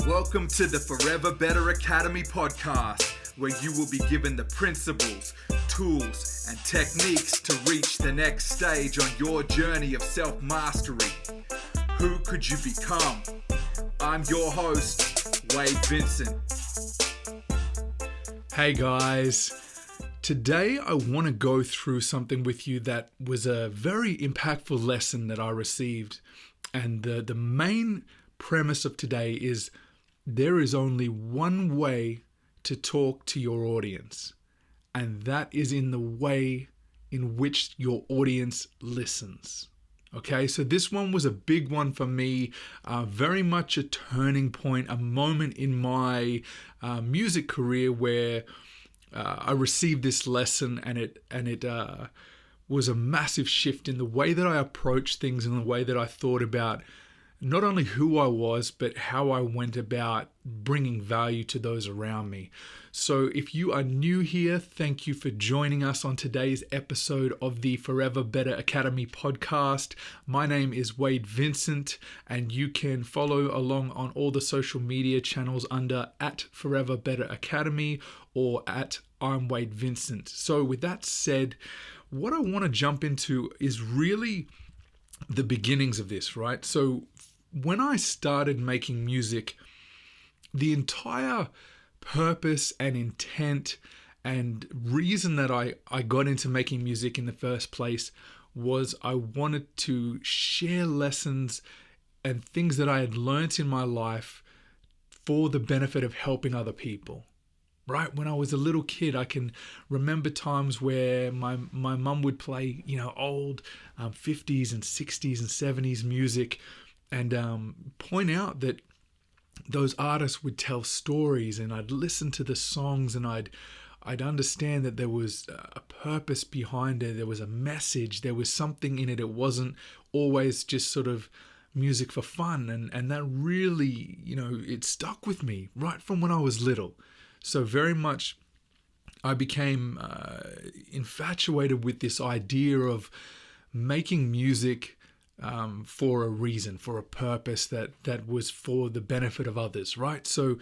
Welcome to the Forever Better Academy podcast, where you will be given the principles, tools, and techniques to reach the next stage on your journey of self-mastery. Who could you become? I'm your host, Wade Vincent. Hey guys, today I want to go through something with you that was a very impactful lesson that I received. And the main premise of today is there is only one way to talk to your audience, and that is in the way in which your audience listens. Okay, so this one was a big one for me, very much a turning point, a moment in my music career where I received this lesson, and it was a massive shift in the way that I approached things and the way that I thought about not only who I was, but how I went about bringing value to those around me. So if you are new here, thank you for joining us on today's episode of the Forever Better Academy podcast. My name is Wade Vincent, and you can follow along on all the social media channels under @Forever Better Academy or @I'm Wade Vincent. So with that said, what I want to jump into is really the beginnings of this, right? So when I started making music, the entire purpose and intent and reason that I got into making music in the first place was I wanted to share lessons and things that I had learnt in my life for the benefit of helping other people. Right, when I was a little kid, I can remember times where my mum would play, old 50s and 60s and 70s music, and point out that those artists would tell stories, and I'd listen to the songs, and I'd understand that there was a purpose behind it. There was a message. There was something in it. It wasn't always just sort of music for fun, and that really, it stuck with me right from when I was little. So very much I became infatuated with this idea of making music for a reason, for a purpose that was for the benefit of others, right? So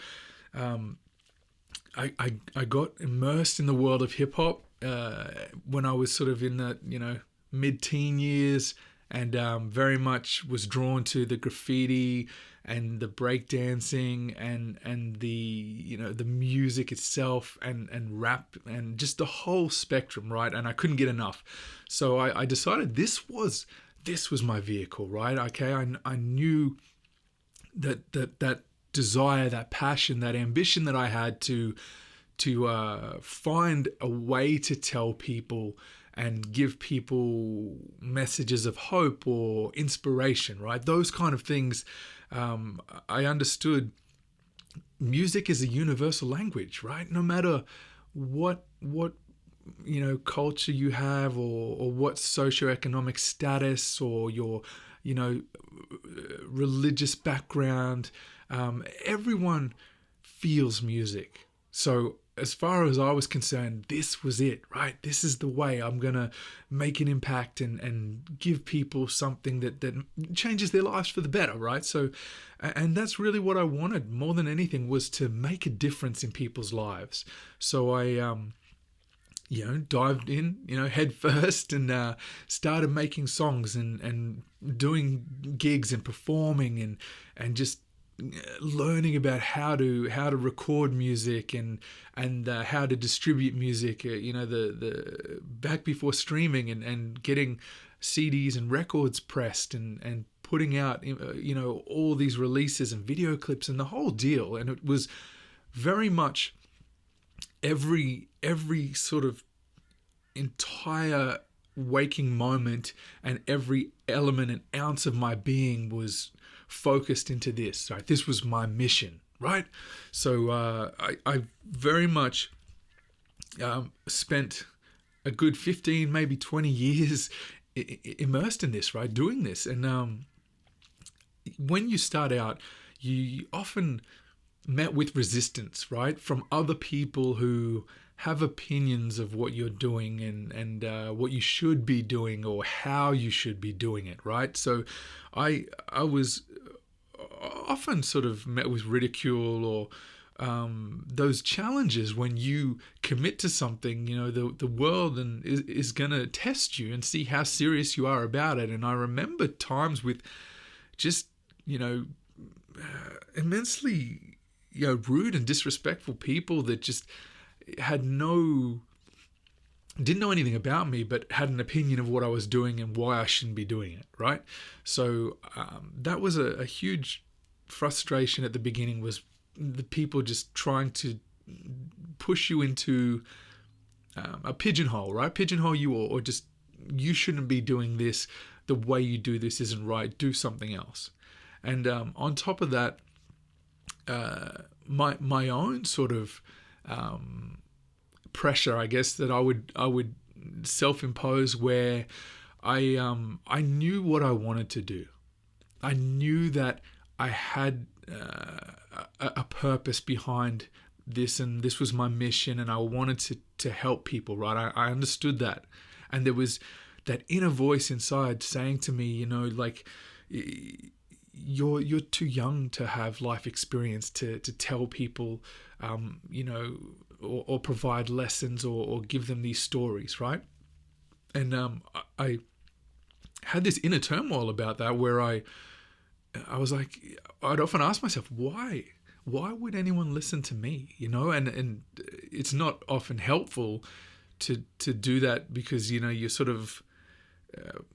I got immersed in the world of hip hop when I was sort of in the mid-teen years, and very much was drawn to the graffiti and the breakdancing and the music itself and rap and just the whole spectrum, right? And I couldn't get enough. So I decided this was my vehicle, right? Okay, I knew that desire, that passion, that ambition that I had to find a way to tell people and give people messages of hope or inspiration, right? Those kind of things. I understood music is a universal language, right? No matter what culture you have or what socioeconomic status or your religious background, everyone feels music. So as far as I was concerned, this was it, right? This is the way I'm going to make an impact and give people something that changes their lives for the better, right? So, and that's really what I wanted more than anything, was to make a difference in people's lives. So I, dived in, head first, and started making songs and doing gigs and performing and just learning about how to record music and how to distribute music, the back before streaming and getting CDs and records pressed and putting out all these releases and video clips and the whole deal. And it was very much every sort of entire waking moment and every element and ounce of my being was focused into this, right? This was my mission, right? So I very much spent a good 15, maybe 20 years immersed in this, right? Doing this. And when you start out, you often met with resistance, right? From other people who have opinions of what you're doing and what you should be doing or how you should be doing it, right? So I was often sort of met with ridicule or those challenges when you commit to something. The world is going to test you and see how serious you are about it. And I remember times with just, immensely, rude and disrespectful people that just didn't know anything about me, but had an opinion of what I was doing and why I shouldn't be doing it, right? So that was a huge frustration at the beginning, was the people just trying to push you into a pigeonhole, right? Pigeonhole you, or just, you shouldn't be doing this. The way you do this isn't right. Do something else. And on top of that, my own sort of pressure, I guess, that I would self-impose, where I knew what I wanted to do. I knew that I had a purpose behind this, and this was my mission, and I wanted to help people, right? I understood that, and there was that inner voice inside saying to me, you're too young to have life experience to tell people, or provide lessons or give them these stories, right? And I had this inner turmoil about that, where I was like, I'd often ask myself, why would anyone listen to me? And it's not often helpful to do that, because you're sort of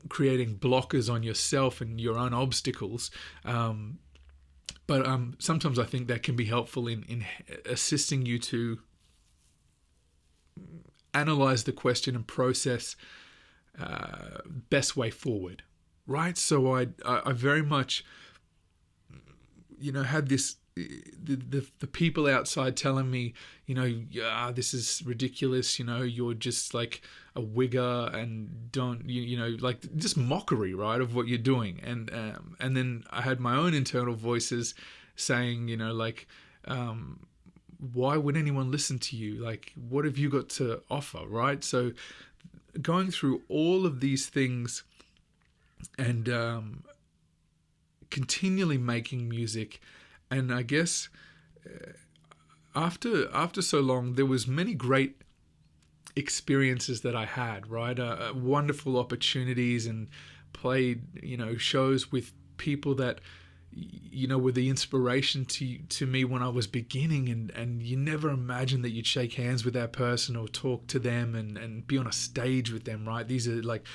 creating blockers on yourself and your own obstacles. But sometimes I think that can be helpful in assisting you to analyze the question and process best way forward, right? So I very much, had this, the people outside telling me, this is ridiculous, you're just like a wigger and don't, like just mockery, right, of what you're doing. And then I had my own internal voices saying, why would anyone listen to you? Like, what have you got to offer, right? So going through all of these things and continually making music. And I guess after so long, there was many great experiences that I had, right? Wonderful opportunities, and played, shows with people that, were the inspiration to me when I was beginning. And you never imagined that you'd shake hands with that person or talk to them and be on a stage with them, right? These are like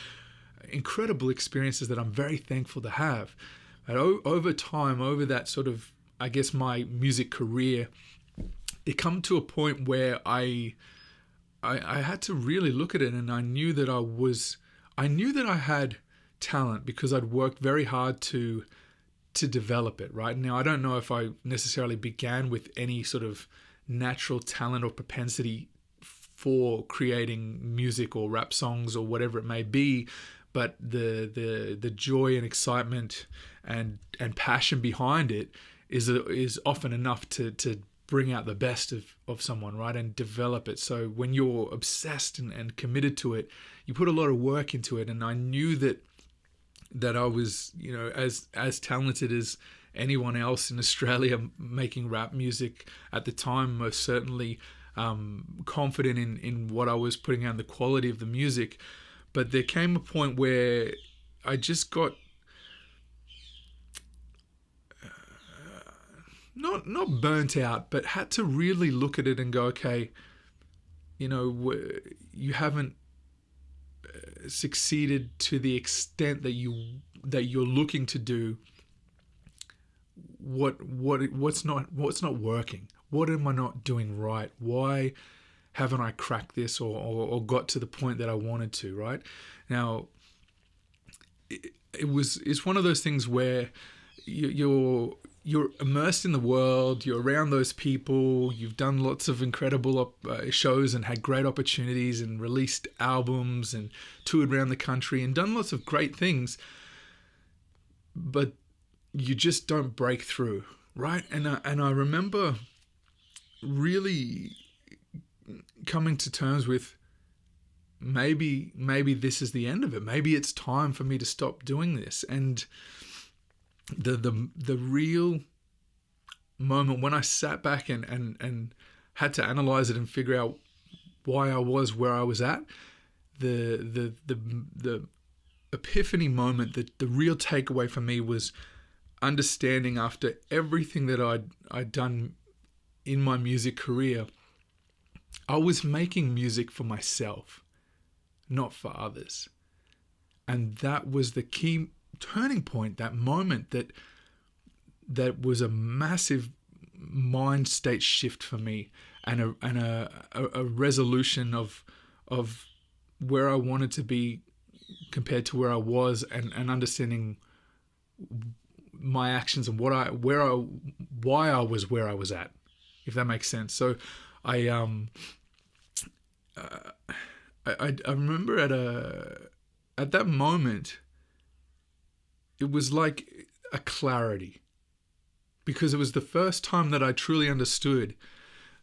incredible experiences that I'm very thankful to have. And over time, over that sort of, I guess, my music career, it come to a point where I had to really look at it, and I knew that I had talent, because I'd worked very hard to develop it, right? Now, I don't know if I necessarily began with any sort of natural talent or propensity for creating music or rap songs or whatever it may be, but the joy and excitement and passion behind it is often enough to bring out the best of someone, right? And develop it. So when you're obsessed and committed to it, you put a lot of work into it. And I knew that I was, as talented as anyone else in Australia making rap music at the time, most certainly confident in what I was putting out, the quality of the music. But there came a point where I just got not burnt out, but had to really look at it and go, okay, you haven't succeeded to the extent that you're looking to do. What's not working? What am I not doing right? Why haven't I cracked this or got to the point that I wanted to, right? Now, it's one of those things where you're immersed in the world, you're around those people, you've done lots of incredible shows and had great opportunities and released albums and toured around the country and done lots of great things, but you just don't break through, right? And I remember really coming to terms with maybe this is the end of it. Maybe it's time for me to stop doing this. And the real moment when I sat back and had to analyze it and figure out why I was where I was at, the epiphany moment, the real takeaway for me was understanding after everything that I'd done in my music career, I was making music for myself, not for others. And that was the key turning point, that moment that was a massive mind state shift for me, and a resolution of where I wanted to be compared to where I was, and understanding my actions and why I was where I was at, if that makes sense. So I remember at that moment, it was like a clarity, because it was the first time that I truly understood.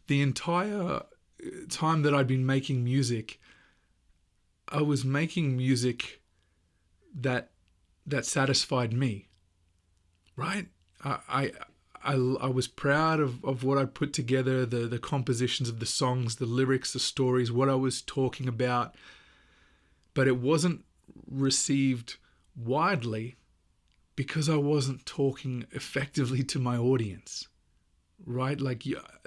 The entire time that I'd been making music, I was making music that satisfied me, right? I was proud of what I'd put together, the compositions of the songs, the lyrics, the stories, what I was talking about, but it wasn't received widely because I wasn't talking effectively to my audience, right? Like,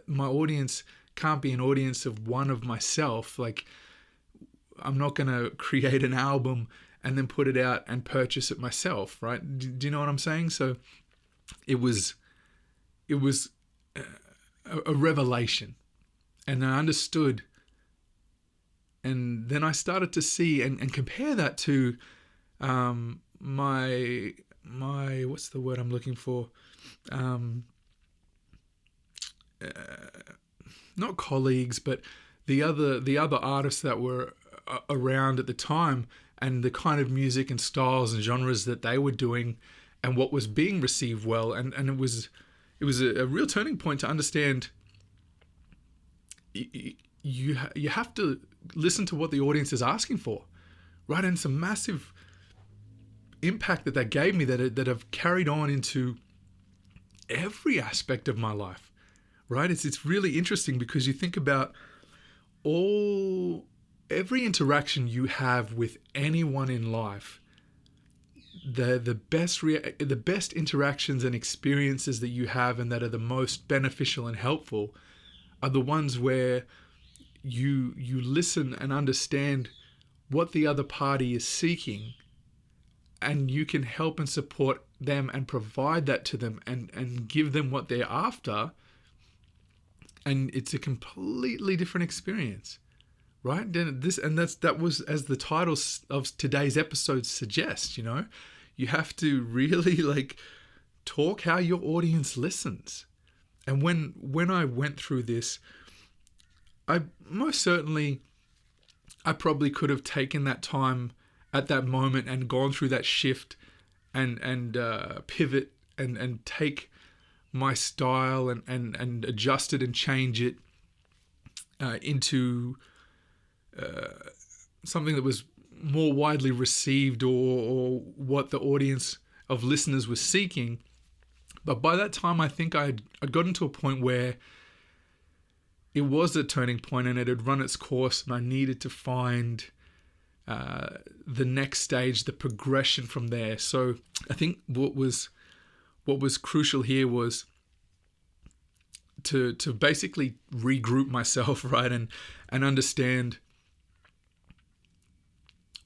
my audience can't be an audience of one of myself. Like, I'm not going to create an album and then put it out and purchase it myself, right? Do you know what I'm saying? So it was a revelation, and I understood. And then I started to see and compare that to my what's the word I'm looking for? Not colleagues, but the other artists that were around at the time, and the kind of music and styles and genres that they were doing, and what was being received well. And it was a real turning point to understand you have to listen to what the audience is asking for, right? And it's a massive impact that gave me that have carried on into every aspect of my life, right? It's really interesting, because you think about every interaction you have with anyone in life, the best interactions and experiences that you have, and that are the most beneficial and helpful, are the ones where you listen and understand what the other party is seeking, and you can help and support them and provide that to them, and give them what they're after. And it's a completely different experience, right? That was, as the title of today's episode suggests, you have to really talk how your audience listens. And when I went through this, I probably could have taken that time at that moment and gone through that shift and pivot and take my style and adjust it and change it into something that was more widely received, or what the audience of listeners was seeking. But by that time, I think I'd gotten to a point where it was a turning point, and it had run its course, and I needed to find the next stage, the progression from there. So I think what was crucial here was to basically regroup myself, right, and understand,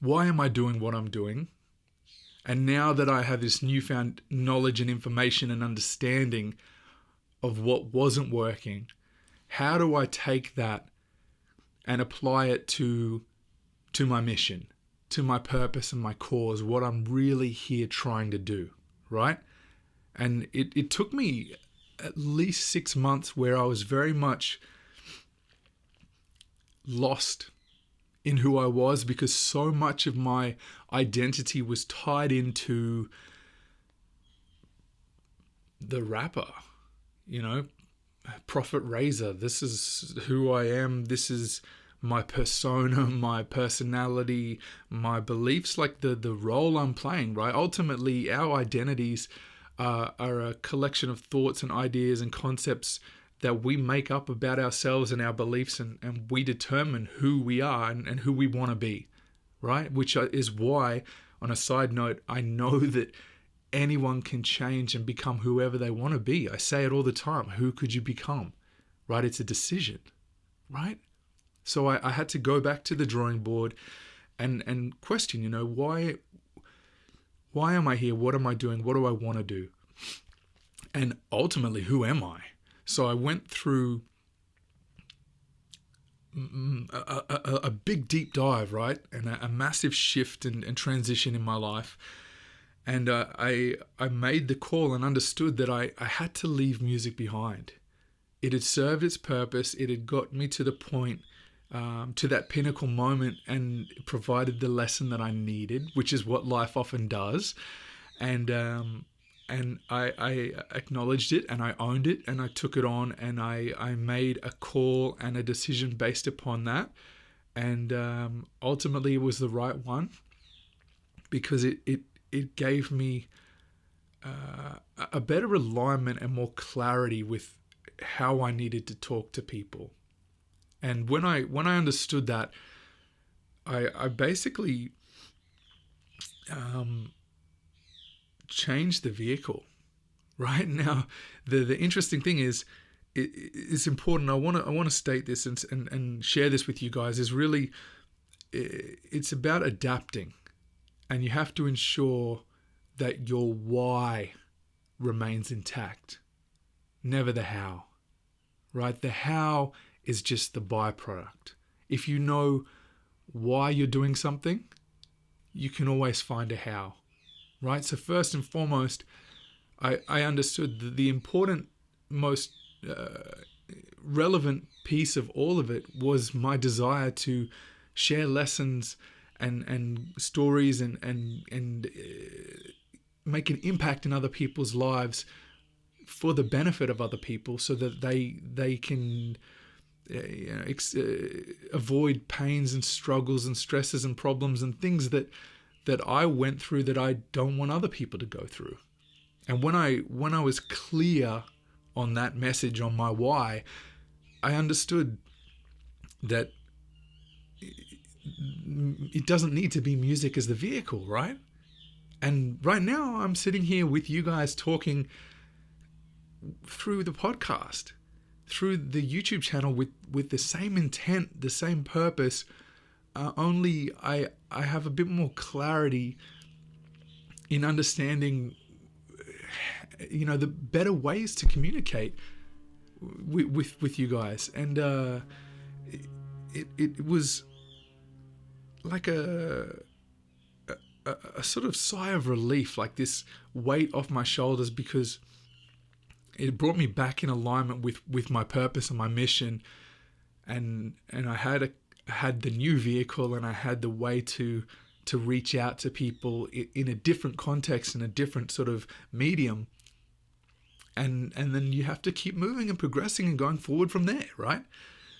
why am I doing what I'm doing? And now that I have this newfound knowledge and information and understanding of what wasn't working, how do I take that and apply it to my mission, to my purpose and my cause, what I'm really here trying to do, right? And it took me at least 6 months where I was very much lost in who I was, because so much of my identity was tied into the rapper, Prophet Razor. This is who I am. This is my persona, my personality, my beliefs, like the role I'm playing, right? Ultimately, our identities are a collection of thoughts and ideas and concepts that we make up about ourselves and our beliefs, and we determine who we are and who we want to be, right? Which is why, on a side note, I know that anyone can change and become whoever they want to be. I say it all the time. Who could you become, right? It's a decision, right? So I had to go back to the drawing board and question, why am I here? What am I doing? What do I want to do? And ultimately, who am I? So I went through a big deep dive, right? And a massive shift and transition in my life. And I made the call and understood that I had to leave music behind. It had served its purpose. It had got me to the point, to that pinnacle moment, and provided the lesson that I needed, which is what life often does. And I acknowledged it, and I owned it, and I took it on, and I made a call and a decision based upon that. And ultimately, it was the right one, because it gave me a better alignment and more clarity with how I needed to talk to people. And when I understood that, I basically changed the vehicle. Right now, the interesting thing is, it's important. I want to state this and share this with you guys. Is really, it's about adapting, and you have to ensure that your why remains intact, never the how. Right? The how is just the byproduct. If you know why you're doing something, you can always find a how. Right? So first and foremost, I understood that the important, most relevant piece of all of it was my desire to share lessons and stories and make an impact in other people's lives for the benefit of other people, so that they can avoid pains and struggles and stresses and problems and things that I went through that I don't want other people to go through. And when I was clear on that message, on my why, I understood that it doesn't need to be music as the vehicle, right? And right now I'm sitting here with you guys talking through the podcast, through the YouTube channel with the same intent, the same purpose, only I have a bit more clarity in understanding, the better ways to communicate with you guys. And it was like a sort of sigh of relief, like this weight off my shoulders, because it brought me back in alignment with my purpose and my mission. And I had the new vehicle, and I had the way to reach out to people in a different context, in a different sort of medium. And then you have to keep moving and progressing and going forward from there, right?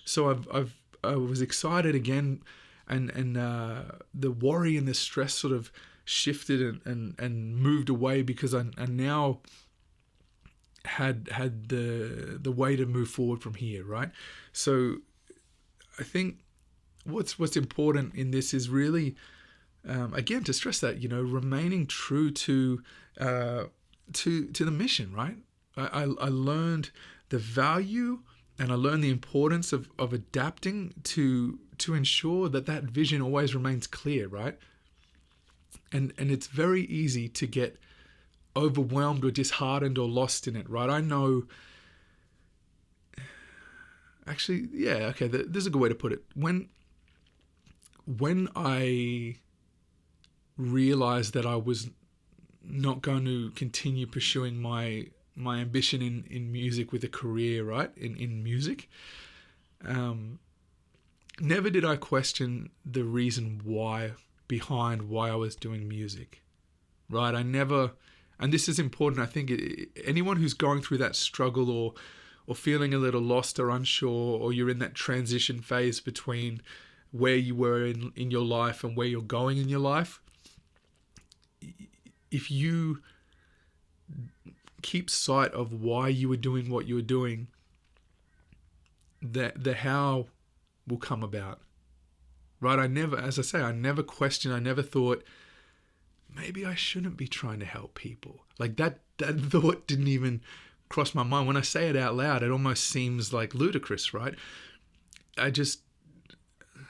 So I was excited again, and the worry and the stress sort of shifted and moved away, because I now had the way to move forward from here, right? So I think what's important in this is really, again, to stress that, remaining true to the mission, right? I learned the value, and I learned the importance of adapting to ensure that vision always remains clear, right? And it's very easy to get overwhelmed or disheartened or lost in it, right? I know, actually, yeah, okay, there's a good way to put it. When I realized that I was not going to continue pursuing my ambition in music with a career, right, in music, never did I question the reason behind why I was doing music, right? I never, and this is important, I think anyone who's going through that struggle or feeling a little lost or unsure, or you're in that transition phase between where you were in your life and where you're going in your life, if you keep sight of why you were doing what you were doing, the how will come about. Right? I never questioned, I never thought, maybe I shouldn't be trying to help people. Like that thought didn't even cross my mind. When I say it out loud, it almost seems like ludicrous, right? I just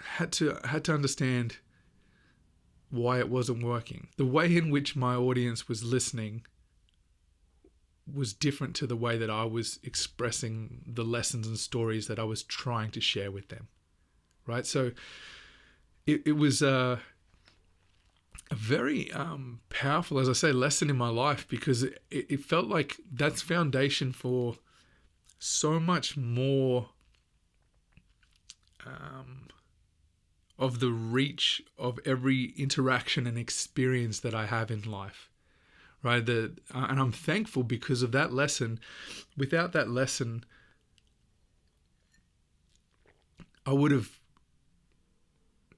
had to understand why it wasn't working. The way in which my audience was listening was different to the way that I was expressing the lessons and stories that I was trying to share with them, right? So it was a very powerful, as I say, lesson in my life, because it felt like that's foundation for so much more of the reach of every interaction and experience that I have in life, right? And I'm thankful because of that lesson. Without that lesson, I would have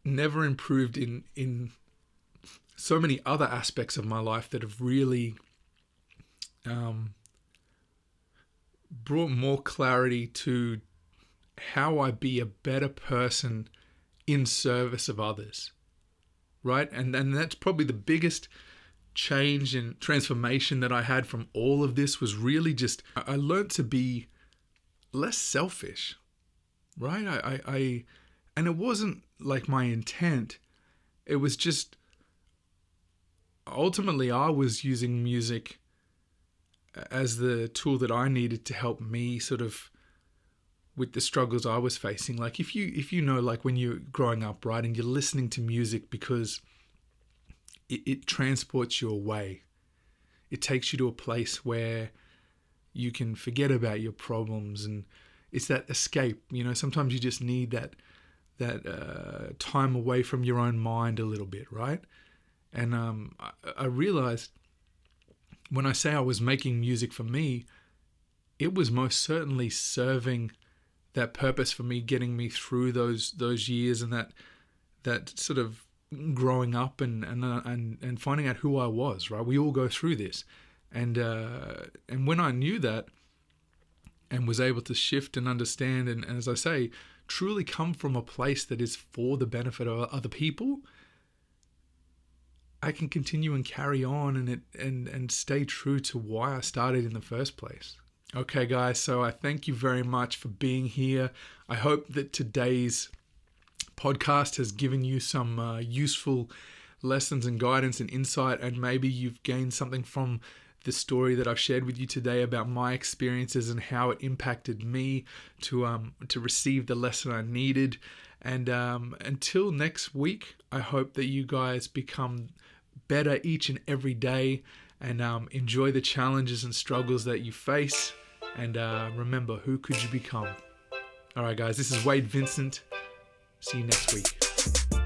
never improved in so many other aspects of my life that have really brought more clarity to how I be a better person in service of others, right? And that's probably the biggest change and transformation that I had from all of this, was really just, I learned to be less selfish, right? I and it wasn't like my intent. It was just, ultimately I was using music as the tool that I needed to help me sort of with the struggles I was facing. Like if you know, like when you're growing up, right, and you're listening to music because it transports you away. It takes you to a place where you can forget about your problems, and it's that escape. You know, sometimes you just need that time away from your own mind a little bit, right? And I realized when I say I was making music for me, it was most certainly serving that purpose for me, getting me through those years and that sort of growing up and finding out who I was, right? We all go through this, and when I knew that and was able to shift and understand, and as I say, truly come from a place that is for the benefit of other people, I can continue and carry on and stay true to why I started in the first place. Okay, guys, so I thank you very much for being here. I hope that today's podcast has given you some useful lessons and guidance and insight, and maybe you've gained something from the story that I've shared with you today about my experiences and how it impacted me to receive the lesson I needed. And until next week, I hope that you guys become better each and every day, and enjoy the challenges and struggles that you face. And remember, who could you become? All right, guys, this is Wade Vincent. See you next week.